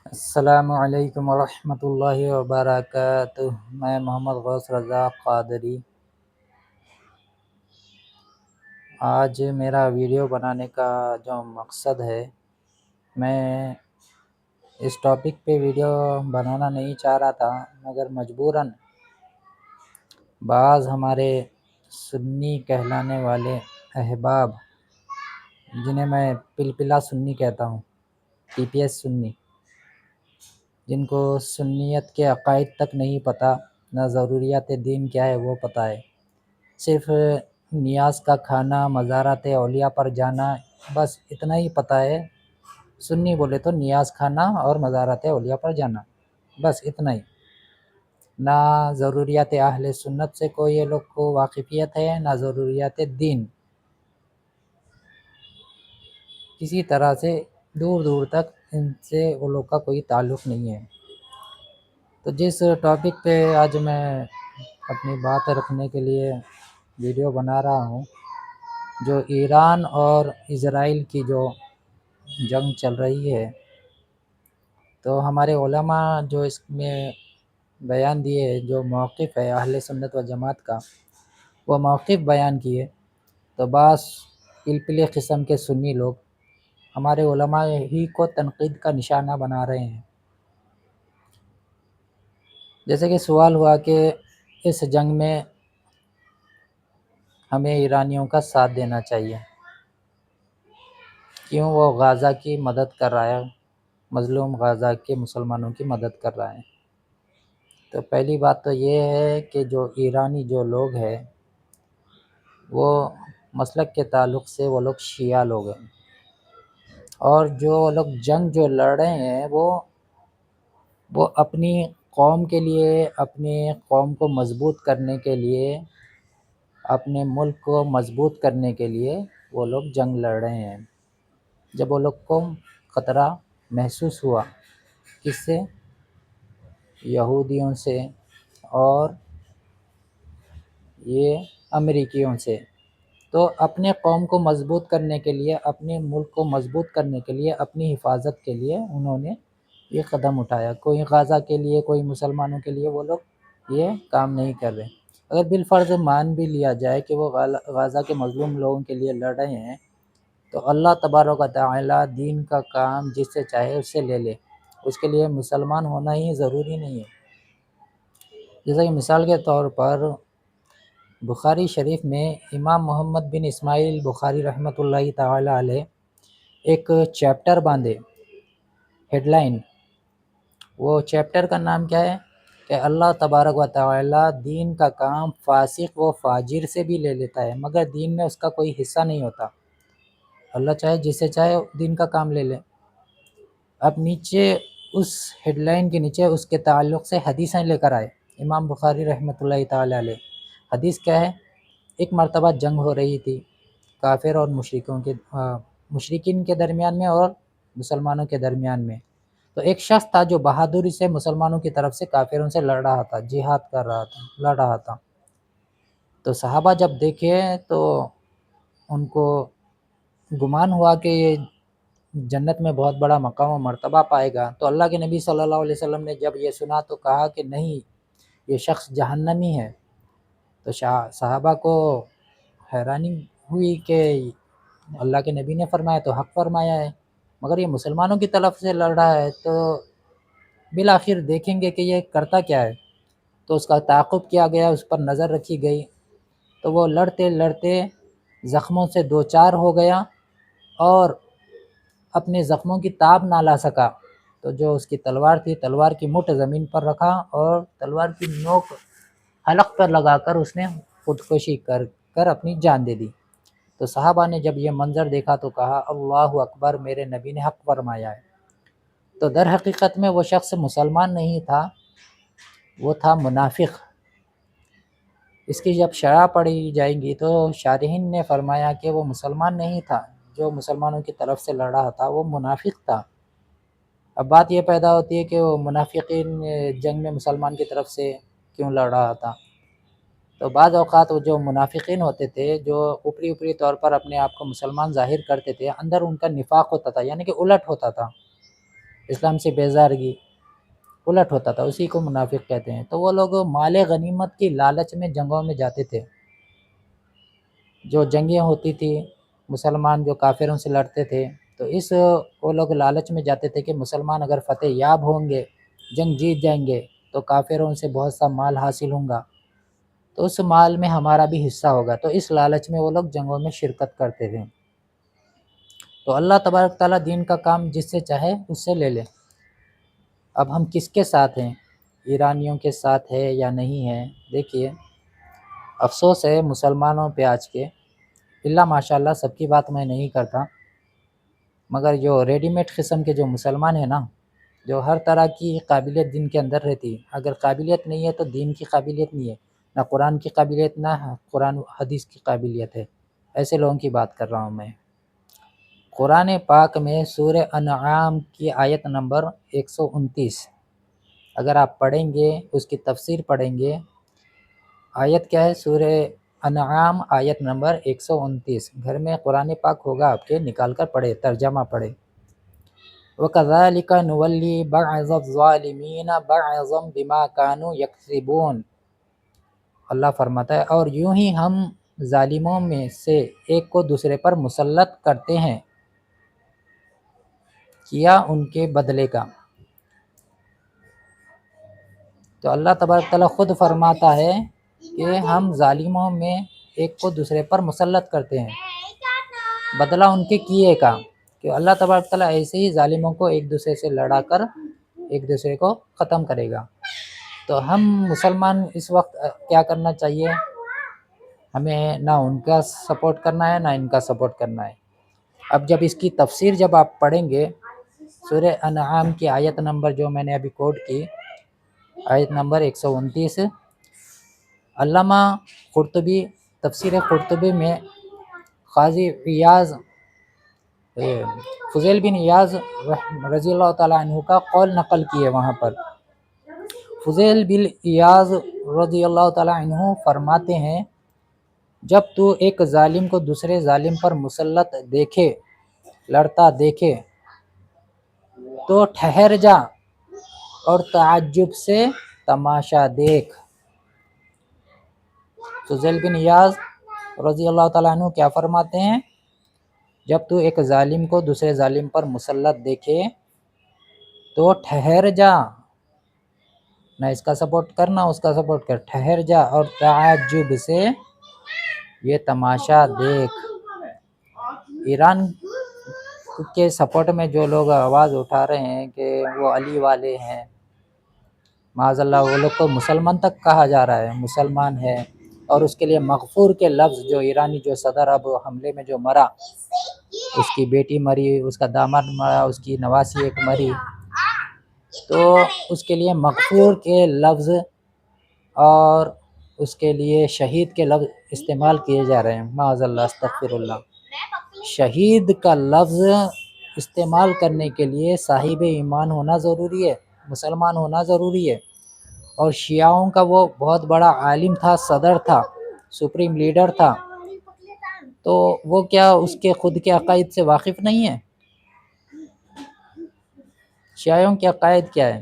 السلام علیکم ورحمۃ اللہ وبرکاتہ۔ میں محمد غوث رضا قادری۔ آج میرا ویڈیو بنانے کا جو مقصد ہے، میں اس ٹاپک پہ ویڈیو بنانا نہیں چاہ رہا تھا، مگر مجبوراً بعض ہمارے سنی کہلانے والے احباب، جنہیں میں پلپلا سنی کہتا ہوں، پی پی ایس سنی، جن کو سنیت کے عقائد تک نہیں پتہ، نہ ضروریات دین کیا ہے وہ پتہ ہے، صرف نیاز کا کھانا، مزارات اولیاء پر جانا، بس اتنا ہی پتہ ہے۔ سنی بولے تو نیاز کھانا اور مزارات اولیاء پر جانا، بس اتنا ہی۔ نہ ضروریات اہل سنت سے کوئی یہ لوگ کو واقفیت ہے، نہ ضروریات دین، کسی طرح سے دور دور تک ان سے وہ لوگ کا کوئی تعلق نہیں ہے۔ تو جس ٹاپک پہ آج میں اپنی بات رکھنے کے لیے ویڈیو بنا رہا ہوں، جو ایران اور اسرائیل کی جو جنگ چل رہی ہے، تو ہمارے علماء جو اس میں بیان دیے، جو موقف ہے اہل سنت و جماعت کا، وہ موقف بیان کیے، تو بعض پلپلے قسم کے سنی لوگ ہمارے علماء ہی کو تنقید کا نشانہ بنا رہے ہیں۔ جیسے کہ سوال ہوا کہ اس جنگ میں ہمیں ایرانیوں کا ساتھ دینا چاہیے، کیوں وہ غزہ کی مدد کر رہا ہے، مظلوم غزہ کے مسلمانوں کی مدد کر رہا ہے۔ تو پہلی بات تو یہ ہے کہ جو ایرانی جو لوگ ہیں، وہ مسلک کے تعلق سے وہ لوگ شیعہ لوگ ہیں، اور جو لوگ جنگ جو لڑ رہے ہیں، وہ اپنی قوم کے لیے، اپنے قوم کو مضبوط کرنے کے لیے، اپنے ملک کو مضبوط کرنے کے لیے وہ لوگ جنگ لڑ رہے ہیں۔ جب وہ لوگ کو خطرہ محسوس ہوا، کس سے؟ یہودیوں سے اور یہ امریکیوں سے، تو اپنے قوم کو مضبوط کرنے کے لیے، اپنے ملک کو مضبوط کرنے کے لیے، اپنی حفاظت کے لیے انہوں نے یہ قدم اٹھایا۔ کوئی غزہ کے لیے، کوئی مسلمانوں کے لیے وہ لوگ یہ کام نہیں کر رہے۔ اگر بالفرض مان بھی لیا جائے کہ وہ غزہ کے مظلوم لوگوں کے لیے لڑ رہے ہیں، تو اللہ تبارک و تعالی دین کا کام جس سے چاہے اس سے لے لے، اس کے لیے مسلمان ہونا ہی ضروری نہیں ہے۔ جیسا کہ مثال کے طور پر بخاری شریف میں امام محمد بن اسماعیل بخاری رحمۃ اللہ تعالی علیہ ایک چیپٹر باندھے، ہیڈ لائن، وہ چیپٹر کا نام کیا ہے کہ اللہ تبارک و تعالی دین کا کام فاسق و فاجر سے بھی لے لیتا ہے، مگر دین میں اس کا کوئی حصہ نہیں ہوتا۔ اللہ چاہے جس سے چاہے دین کا کام لے لے۔ اب نیچے اس ہیڈ لائن کے نیچے اس کے تعلق سے حدیثیں لے کر آئے امام بخاری رحمۃ اللہ تعالی علیہ۔ حدیث کیا ہے؟ ایک مرتبہ جنگ ہو رہی تھی کافر اور مشرکین کے درمیان میں اور مسلمانوں کے درمیان میں۔ تو ایک شخص تھا جو بہادری سے مسلمانوں کی طرف سے کافروں سے لڑ رہا تھا، جہاد کر رہا تھا، لڑ رہا تھا۔ تو صحابہ جب دیکھے تو ان کو گمان ہوا کہ یہ جنت میں بہت بڑا مقام و مرتبہ پائے گا۔ تو اللہ کے نبی صلی اللہ علیہ وسلم نے جب یہ سنا تو کہا کہ نہیں، یہ شخص جہنمی ہے۔ تو صحابہ کو حیرانی ہوئی کہ اللہ کے نبی نے فرمایا تو حق فرمایا ہے، مگر یہ مسلمانوں کی طرف سے لڑ رہا ہے، تو بالآخر دیکھیں گے کہ یہ کرتا کیا ہے۔ تو اس کا تعاقب کیا گیا، اس پر نظر رکھی گئی، تو وہ لڑتے لڑتے زخموں سے دوچار ہو گیا اور اپنے زخموں کی تاب نہ لا سکا۔ تو جو اس کی تلوار تھی، تلوار کی مٹ زمین پر رکھا اور تلوار کی نوک حلق پر لگا کر اس نے خودکشی کر اپنی جان دے دی۔ تو صحابہ نے جب یہ منظر دیکھا تو کہا اللہ اکبر، میرے نبی نے حق فرمایا ہے۔ تو در حقیقت میں وہ شخص مسلمان نہیں تھا، وہ تھا منافق۔ اس کی جب شرح پڑھی جائیں گی تو شارحین نے فرمایا کہ وہ مسلمان نہیں تھا، جو مسلمانوں کی طرف سے لڑ رہا تھا وہ منافق تھا۔ اب بات یہ پیدا ہوتی ہے کہ وہ منافقین جنگ میں مسلمان کی طرف سے کیوں لڑ رہا تھا؟ تو بعض اوقات وہ جو منافقین ہوتے تھے، جو اوپری طور پر اپنے آپ کو مسلمان ظاہر کرتے تھے، اندر ان کا نفاق ہوتا تھا، یعنی کہ الٹ ہوتا تھا۔ اسلام سے بیزارگی، الٹ ہوتا تھا، اسی کو منافق کہتے ہیں۔ تو وہ لوگ مال غنیمت کی لالچ میں جنگوں میں جاتے تھے، جو جنگیں ہوتی تھی مسلمان جو کافروں سے لڑتے تھے، تو وہ لوگ لالچ میں جاتے تھے کہ مسلمان اگر فتح یاب ہوں گے، جنگ جیت جائیں گے، تو کافروں سے بہت سا مال حاصل ہوں گا، تو اس مال میں ہمارا بھی حصہ ہوگا، تو اس لالچ میں وہ لوگ جنگوں میں شرکت کرتے تھے۔ تو اللہ تبارک تعالیٰ دین کا کام جس سے چاہے اس سے لے لے۔ اب ہم کس کے ساتھ ہیں؟ ایرانیوں کے ساتھ ہے یا نہیں ہے؟ دیکھیے، افسوس ہے مسلمانوں پہ آج کے، اللہ ماشاء اللہ سب کی بات میں نہیں کرتا، مگر جو ریڈی میڈ قسم کے جو مسلمان ہیں نا، جو ہر طرح کی قابلیت دین کے اندر رہتی ہے، اگر قابلیت نہیں ہے تو دین کی قابلیت نہیں ہے، نہ قرآن کی قابلیت نہ قرآن حدیث کی قابلیت ہے، ایسے لوگوں کی بات کر رہا ہوں میں۔ قرآن پاک میں سورہ انعام کی آیت نمبر 129 اگر آپ پڑھیں گے، اس کی تفسیر پڑھیں گے، آیت کیا ہے؟ سورہ انعام آیت نمبر 129، گھر میں قرآن پاک ہوگا آپ کے، نکال کر پڑھے، ترجمہ پڑھے۔ وَكَذَلِكَ نُوَلِّي بَعْضَ الظَّالِمِينَ بَعْضًا بِمَا كَانُوا يَكْسِبُونَ، اللہ فرماتا ہے اور یوں ہی ہم ظالموں میں سے ایک کو دوسرے پر مسلط کرتے ہیں، کیا ان کے بدلے کا۔ تو اللہ تبارک تعالیٰ خود فرماتا ہے کہ ہم ظالموں میں ایک کو دوسرے پر مسلط کرتے ہیں، بدلہ ان کے کیے کا، کہ اللہ تبارک تعالیٰ ایسے ہی ظالموں کو ایک دوسرے سے لڑا کر ایک دوسرے کو ختم کرے گا۔ تو ہم مسلمان اس وقت کیا کرنا چاہیے؟ ہمیں نہ ان کا سپورٹ کرنا ہے نہ ان کا سپورٹ کرنا ہے۔ اب جب اس کی تفسیر جب آپ پڑھیں گے، سورہ انعام کی آیت نمبر جو میں نے ابھی کوٹ کی، آیت نمبر 129، علامہ قرطبی تفسیر قرطبی میں قاضی ایاز فضیل بن ایاز رضی اللہ تعالیٰ عنہ کا قول نقل کیے۔ وہاں پر فضیل بن ایاز رضی اللہ تعالیٰ عنہ فرماتے ہیں، جب تو ایک ظالم کو دوسرے ظالم پر مسلط دیکھے، لڑتا دیکھے، تو ٹھہر جا اور تعجب سے تماشا دیکھ۔ فضیل بن ایاز رضی اللہ تعالیٰ عنہ کیا فرماتے ہیں؟ جب تو ایک ظالم کو دوسرے ظالم پر مسلط دیکھے تو ٹھہر جا، نہ اس کا سپورٹ کر نہ اس کا سپورٹ کر، ٹھہر جا اور تعجب سے یہ تماشا دیکھ۔ ایران کے سپورٹ میں جو لوگ آواز اٹھا رہے ہیں کہ وہ علی والے ہیں، معاذ اللہ، وہ لوگ کو مسلمان تک کہا جا رہا ہے، مسلمان ہے، اور اس کے لیے مغفور کے لفظ، جو ایرانی جو صدر اب حملے میں جو مرا، اس کی بیٹی مری، اس کا داماد مرا، اس کی نواسی ایک مری، تو اس کے لیے مغفور کے لفظ اور اس کے لیے شہید کے لفظ استعمال کیے جا رہے ہیں، معاذ اللہ، استغفر اللہ۔ شہید کا لفظ استعمال کرنے کے لیے صاحب ایمان ہونا ضروری ہے، مسلمان ہونا ضروری ہے، اور شیعوں کا وہ بہت بڑا عالم تھا، صدر تھا، سپریم لیڈر تھا، تو وہ کیا اس کے خود کے عقائد سے واقف نہیں ہے؟ شیعوں کے عقائد کیا ہے؟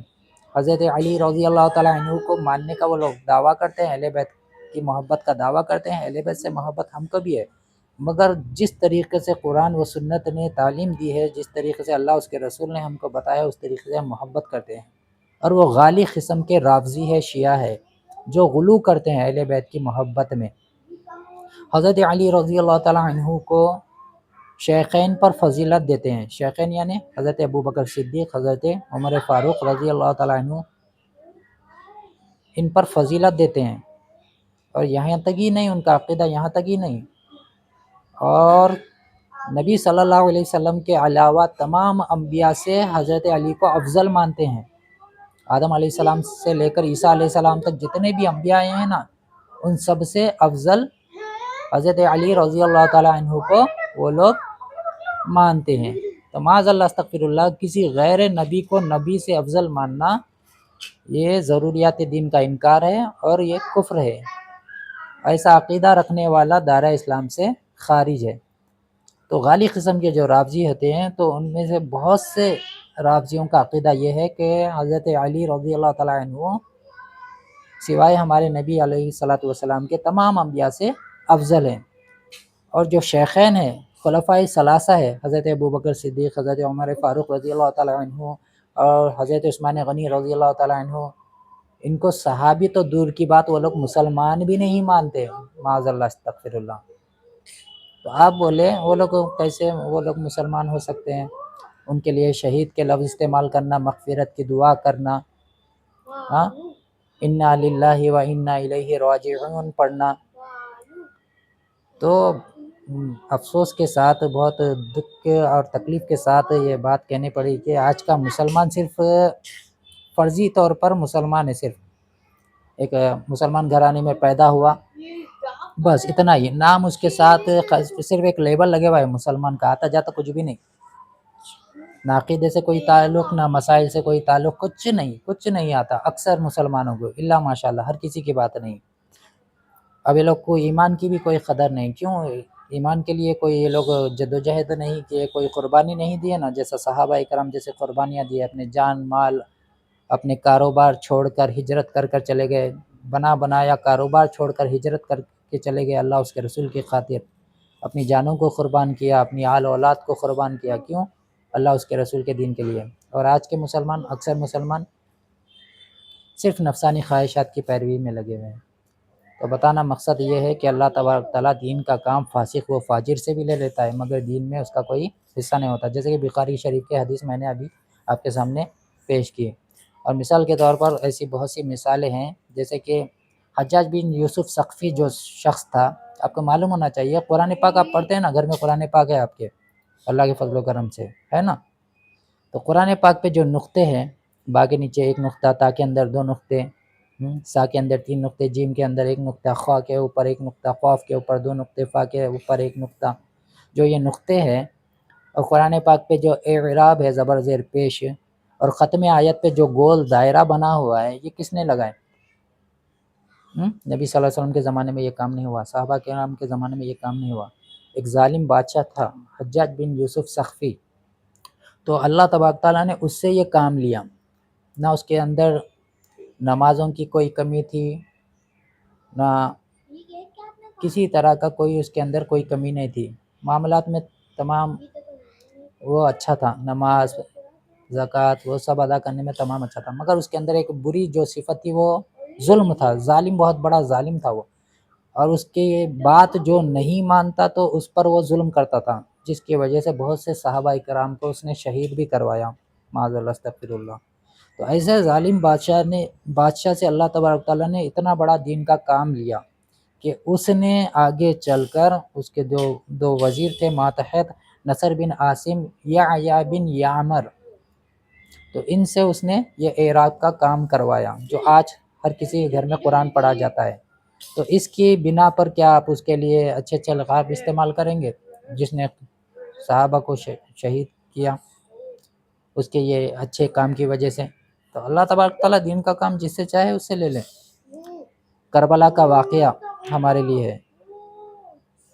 حضرت علی رضی اللہ تعالیٰ عنہ کو ماننے کا وہ لوگ دعویٰ کرتے ہیں، اہل بیت کی محبت کا دعویٰ کرتے ہیں، اہل بیت سے محبت ہم کو بھی ہے، مگر جس طریقے سے قرآن و سنت نے تعلیم دی ہے، جس طریقے سے اللہ اس کے رسول نے ہم کو بتایا، اس طریقے سے ہم محبت کرتے ہیں۔ اور وہ غالی قسم کے رافضی ہے، شیعہ ہے، جو غلو کرتے ہیں اہل بیت کی محبت میں۔ حضرت علی رضی اللہ تعالیٰ عنہ کو شیخین پر فضیلت دیتے ہیں، شیخین یعنی حضرت ابوبکر صدیق، حضرت عمر فاروق رضی اللہ تعالیٰ عنہ، ان پر فضیلت دیتے ہیں، اور یہاں تک ہی نہیں، ان کا عقیدہ یہاں تک ہی نہیں، اور نبی صلی اللہ علیہ وسلم کے علاوہ تمام انبیاء سے حضرت علی کو افضل مانتے ہیں۔ آدم علیہ السلام سے لے کر عیسیٰ علیہ السلام تک جتنے بھی انبیاء آئے ہیں نا، ان سب سے افضل حضرت علی رضی اللہ تعالیٰ عنہ کو وہ لوگ مانتے ہیں۔ تو معاذ اللہ، استغفر اللہ، کسی غیر نبی کو نبی سے افضل ماننا یہ ضروریات دین کا انکار ہے، اور یہ کفر ہے۔ ایسا عقیدہ رکھنے والا دائرہ اسلام سے خارج ہے۔ تو غالی قسم کے جو رافضی ہوتے ہیں، تو ان میں سے بہت سے رافضیوں کا عقیدہ یہ ہے کہ حضرت علی رضی اللہ تعالیٰ عنہ سوائے ہمارے نبی علیہ الصلوۃ والسلام کے تمام انبیاء سے افضل ہیں، اور جو شیخین ہیں خلفائے ثلاثہ ہے، حضرت ابوبکر صدیق، حضرت عمر فاروق رضی اللہ تعالیٰ عنہ اور حضرت عثمان غنی رضی اللہ تعالیٰ عنہ، ان کو صحابی تو دور کی بات، وہ لوگ مسلمان بھی نہیں مانتے، معاذ اللہ استغفر اللہ۔ تو آپ بولے وہ لوگ کیسے وہ لوگ مسلمان ہو سکتے ہیں؟ ان کے لیے شہید کے لفظ استعمال کرنا، مغفرت کی دعا کرنا، ہاں، انا للہ و انا الیہ راجعون پڑھنا۔ تو افسوس کے ساتھ، بہت دکھ اور تکلیف کے ساتھ یہ بات کہنی پڑی کہ آج کا مسلمان صرف فرضی طور پر مسلمان ہے، صرف ایک مسلمان گھرانے میں پیدا ہوا، بس اتنا ہی نام اس کے ساتھ، صرف ایک لیبل لگے ہوا ہے مسلمان کا، آتا جاتا کچھ بھی نہیں، نہ عقیدے سے کوئی تعلق، نہ مسائل سے کوئی تعلق، کچھ نہیں آتا اکثر مسلمانوں کو، الا ماشاء اللہ، ہر کسی کی بات نہیں۔ اب یہ لوگ کو ایمان کی بھی کوئی قدر نہیں، کیوں ایمان کے لیے کوئی یہ لوگ جدوجہد نہیں کیے، کوئی قربانی نہیں دیے نا، جیسا صحابہ کرام جیسے قربانیاں دیے، اپنے جان مال، اپنے کاروبار چھوڑ کر ہجرت کر چلے گئے، بنایا کاروبار چھوڑ کر ہجرت کر کے چلے گئے اللہ اس کے رسول کی خاطر، اپنی جانوں کو قربان کیا، اپنی آل اولاد کو قربان کیا، کیوں؟ اللہ اس کے رسول کے دین کے لیے۔ اور آج کے مسلمان، اکثر مسلمان صرف نفسانی خواہشات کی پیروی میں لگے ہوئے ہیں۔ تو بتانا مقصد یہ ہے کہ اللہ تبارک تعالیٰ دین کا کام فاسق و فاجر سے بھی لے لیتا ہے، مگر دین میں اس کا کوئی حصہ نہیں ہوتا، جیسے کہ بخاری شریف کے حدیث میں نے ابھی آپ کے سامنے پیش کی۔ اور مثال کے طور پر ایسی بہت سی مثالیں ہیں، جیسے کہ حجاج بن یوسف ثقفی جو شخص تھا، آپ کو معلوم ہونا چاہیے، قرآن پاک آپ پڑھتے ہیں نا، گھر میں قرآن پاک ہے آپ کے، اللہ کے فضل و کرم سے، ہے نا؟ تو قرآن پاک پہ جو نقطے ہیں، با کے نیچے ایک نقطہ، تا کے اندر دو نقطے، سا کے اندر تین نقطے، جیم کے اندر ایک نقطہ، خا کے اوپر ایک نقطہ، قاف کے اوپر دو نقطے، فا کے اوپر ایک نقطہ، جو یہ نقطے ہیں، اور قرآن پاک پہ جو اعراب ہے زبر زیر پیش، اور ختم آیت پہ جو گول دائرہ بنا ہوا ہے، یہ کس نے لگائے؟ نبی صلی اللہ علیہ وسلم کے زمانے میں یہ کام نہیں ہوا، صحابہ کرام کے زمانے میں یہ کام نہیں ہوا۔ ایک ظالم بادشاہ تھا حجاج بن یوسف ثقفی، تو اللہ تبارک تعالیٰ نے اس سے یہ کام لیا، نہ اس کے اندر نمازوں کی کوئی کمی تھی، نہ کسی طرح کا کوئی اس کے اندر کوئی کمی نہیں تھی، معاملات میں تمام وہ اچھا تھا، نماز زکوٰۃ وہ سب ادا کرنے میں تمام اچھا تھا، مگر اس کے اندر ایک بری جو صفت تھی وہ ظلم تھا، ظالم، بہت بڑا ظالم تھا وہ، اور اس کی بات جو نہیں مانتا تو اس پر وہ ظلم کرتا تھا، جس کی وجہ سے بہت سے صحابہ کرام کو اس نے شہید بھی کروایا، معاذ اللہ استغفر اللہ۔ تو ایسے ظالم بادشاہ سے اللہ تبارک تعالیٰ نے اتنا بڑا دین کا کام لیا کہ اس نے آگے چل کر اس کے دو وزیر تھے ماتحت، نصر بن عاصم، یا بن یعمر، تو ان سے اس نے یہ اعراب کا کام کروایا، جو آج ہر کسی کے گھر میں قرآن پڑھا جاتا ہے۔ تو اس کی بنا پر کیا آپ اس کے لیے اچھے اچھے القاب استعمال کریں گے؟ جس نے صحابہ کو شہید کیا اس کے یہ اچھے کام کی وجہ سے، تو اللہ تبارک تعالیٰ دین کا کام جس سے چاہے اس سے لے لیں۔ کربلا کا واقعہ ہمارے لیے ہے،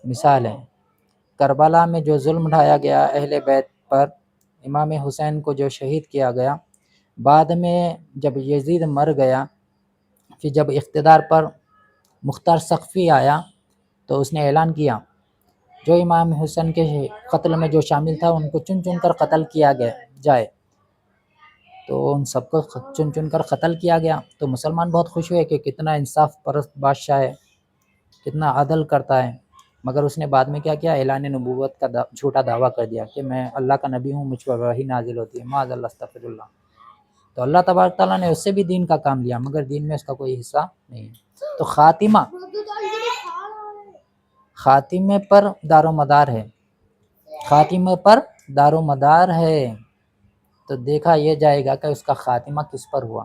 مثال ہے، کربلا میں جو ظلم ڈھایا گیا اہل بیت پر، امام حسین کو جو شہید کیا گیا، بعد میں جب یزید مر گیا، پھر جب اقتدار پر مختار ثقفی آیا تو اس نے اعلان کیا جو امام حسین کے قتل میں جو شامل تھا ان کو چن چن کر قتل کیا جائے، تو ان سب کو چن چن کر قتل کیا گیا۔ تو مسلمان بہت خوش ہوئے کہ کتنا انصاف پرست بادشاہ ہے، کتنا عدل کرتا ہے، مگر اس نے بعد میں کیا کیا؟ اعلان نبوت کا جھوٹا دعویٰ کر دیا کہ میں اللہ کا نبی ہوں، مجھ پر وحی نازل ہوتی ہے، معاذ اللہ استغفر اللہ۔ تو اللہ تبارک تعالیٰ نے اس سے بھی دین کا کام لیا، مگر دین میں اس کا کوئی حصہ نہیں۔ تو خاتمے پر دار و مدار ہے، خاتمے پر دار و مدار ہے، تو دیکھا یہ جائے گا کہ اس کا خاتمہ کس پر ہوا۔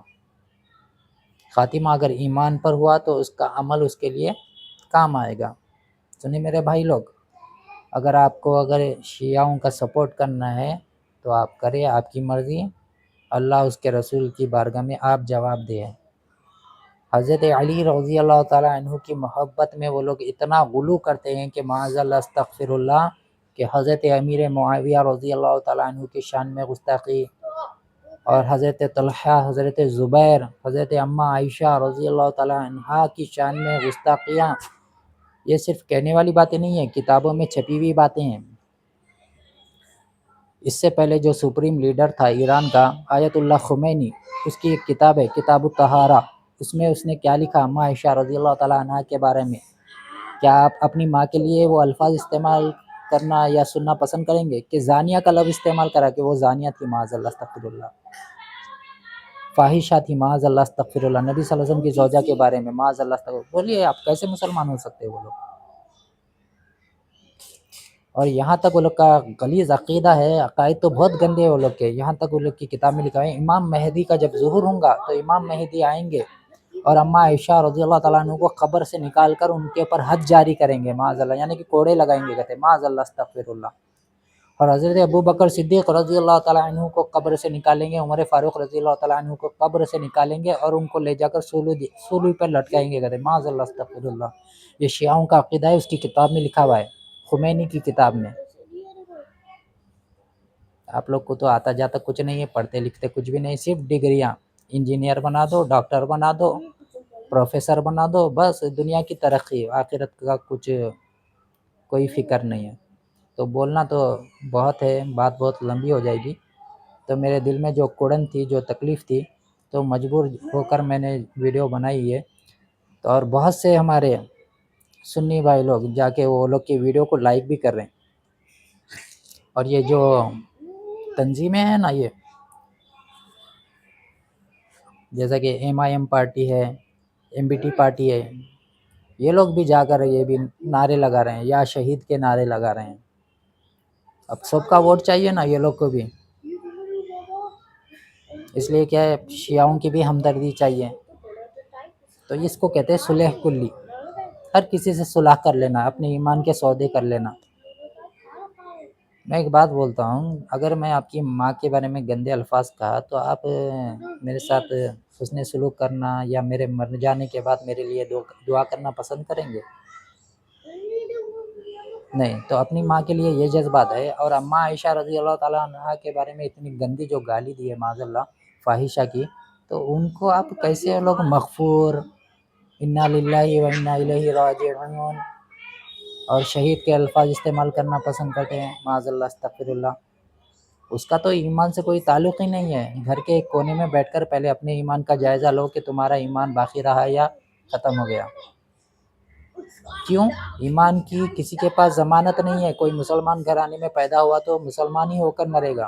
خاتمہ اگر ایمان پر ہوا تو اس کا عمل اس کے لیے کام آئے گا۔ سنیں میرے بھائی لوگ، اگر آپ کو شیعوں کا سپورٹ کرنا ہے تو آپ کریں، آپ کی مرضی، اللہ اس کے رسول کی بارگاہ میں آپ جواب دیں۔ حضرت علی رضی اللہ تعالیٰ عنہ کی محبت میں وہ لوگ اتنا غلو کرتے ہیں کہ معاذ اللہ استغفر اللہ، کہ حضرت امیر معاویہ رضی اللہ تعالیٰ عنہ کی شان میں گستاخی، اور حضرت طلحہ، حضرت زبیر، حضرت اماں عائشہ رضی اللہ تعالیٰ عنہا کی شان میں گستاخیاں، یہ صرف کہنے والی باتیں نہیں ہیں، کتابوں میں چھپی ہوئی باتیں ہیں۔ اس سے پہلے جو سپریم لیڈر تھا ایران کا آیت اللہ خمینی، اس کی ایک کتاب ہے کتاب الطہارہ، اس نے کیا لکھا اماں عائشہ رضی اللہ تعالیٰ عنہا کے بارے میں؟ کیا آپ اپنی ماں کے لیے وہ الفاظ استعمال کرنا یا سننا پسند کریں گے کہ زانیہ کا لفظ استعمال کرا کہ وہ زانیہ تھی معاذ اللہ استغفر اللہ، فاحشہ تھی معاذ اللہ استغفر اللہ، نبی صلی اللہ علیہ وسلم کی زوجہ کے بارے میں معاذ اللہ استغفر، بولیے آپ کیسے مسلمان ہو سکتے وہ لوگ؟ اور یہاں تک وہ لوگ کا غلیظ عقیدہ ہے، عقائد تو بہت گندے ہیں وہ لوگ کے، یہاں تک وہ لوگ کی کتاب میں لکھا ہے امام مہدی کا جب ظہور ہوگا تو امام مہدی آئیں گے اور اماں عائشہ رضی اللہ تعالیٰ عنہ کو قبر سے نکال کر ان کے اوپر حد جاری کریں گے معاذ اللہ، یعنی کہ کوڑے لگائیں گے، کہتے ہیں معاذ اللہ استغفر اللہ۔ اور حضرت ابو بکر صدیق رضی اللہ تعالیٰ عنہ کو قبر سے نکالیں گے، عمر فاروق رضی اللہ تعالیٰ عنہ کو قبر سے نکالیں گے اور ان کو لے جا کر سولی پر لٹکائیں گے، کہتے ہیں معاذ اللہ استغفر اللہ۔ یہ شیعوں کا عقیدہ ہے، اس کی کتاب میں لکھا ہوا ہے، خمینی کی کتاب میں۔ آپ لوگ کو تو آتا جاتا کچھ نہیں ہے، پڑھتے لکھتے کچھ بھی نہیں، صرف ڈگریاں، انجینئر بنا دو، ڈاکٹر بنا دو، پروفیسر بنا دو، بس دنیا کی ترقی، آخرت کا کچھ کوئی فکر نہیں ہے۔ تو بولنا تو بہت ہے، بات بہت لمبی ہو جائے گی، تو میرے دل میں جو کڑن تھی، جو تکلیف تھی، تو مجبور ہو کر میں نے ویڈیو بنائی ہے۔ تو اور بہت سے ہمارے سنی بھائی لوگ جا کے وہ لوگ کی ویڈیو کو لائک بھی کر رہے ہیں۔ اور یہ جو تنظیمیں ہیں نا، یہ جیسا کہ MIM پارٹی ہے، MBT پارٹی ہے، یہ لوگ بھی جا کر یہ بھی نعرے لگا رہے ہیں، یا شہید کے نعرے لگا رہے ہیں۔ اب سب کا ووٹ چاہیے نا یہ لوگ کو بھی، اس لیے کیا ہے شیعوں کی بھی ہمدردی چاہیے۔ تو اس کو کہتے ہیں صلح کلی، ہر کسی سے صلح کر لینا، اپنے ایمان کے سودے کر لینا۔ میں ایک بات بولتا ہوں، اگر میں آپ کی ماں کے بارے میں گندے الفاظ کہا تو آپ میرے ساتھ حسن سلوک کرنا یا میرے مر جانے کے بعد میرے لیے دعا کرنا پسند کریں گے؟ نہیں، تو اپنی ماں کے لیے یہ جذبات ہے۔ اور اماں عائشہ رضی اللہ تعالیٰ عنہا کے بارے میں اتنی گندی جو گالی دی ہے معاذ اللہ فاحشہ کی، تو ان کو آپ کیسے لوگ مغفور، انا للہ و انا الیہ راجعون اور شہید کے الفاظ استعمال کرنا پسند کرتے ہیں معاذ اللہ استغفر اللہ؟ اس کا تو ایمان سے کوئی تعلق ہی نہیں ہے۔ گھر کے ایک کونے میں بیٹھ کر پہلے اپنے ایمان کا جائزہ لو کہ تمہارا ایمان باقی رہا یا ختم ہو گیا۔ کیوں؟ ایمان کی کسی کے پاس ضمانت نہیں ہے۔ کوئی مسلمان گھرانے میں پیدا ہوا تو مسلمان ہی ہو کر مرے گا۔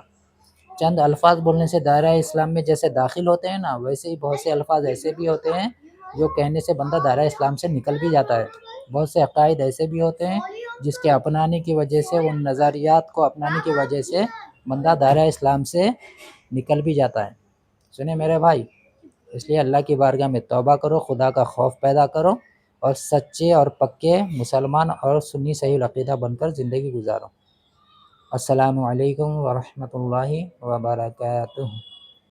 چند الفاظ بولنے سے دائرہ اسلام میں جیسے داخل ہوتے ہیں نا، ویسے ہی بہت سے الفاظ ایسے بھی ہوتے ہیں جو کہنے سے بندہ دائرہ اسلام سے نکل بھی جاتا ہے۔ بہت سے عقائد ایسے بھی ہوتے ہیں جس کے اپنانے کی وجہ سے، ان نظریات کو اپنانے کی وجہ سے بندہ دائرہ اسلام سے نکل بھی جاتا ہے۔ سنیں میرے بھائی، اس لیے اللہ کی بارگاہ میں توبہ کرو، خدا کا خوف پیدا کرو اور سچے اور پکے مسلمان اور سنی صحیح العقیدہ بن کر زندگی گزارو۔ السلام علیکم ورحمۃ اللہ وبرکاتہ۔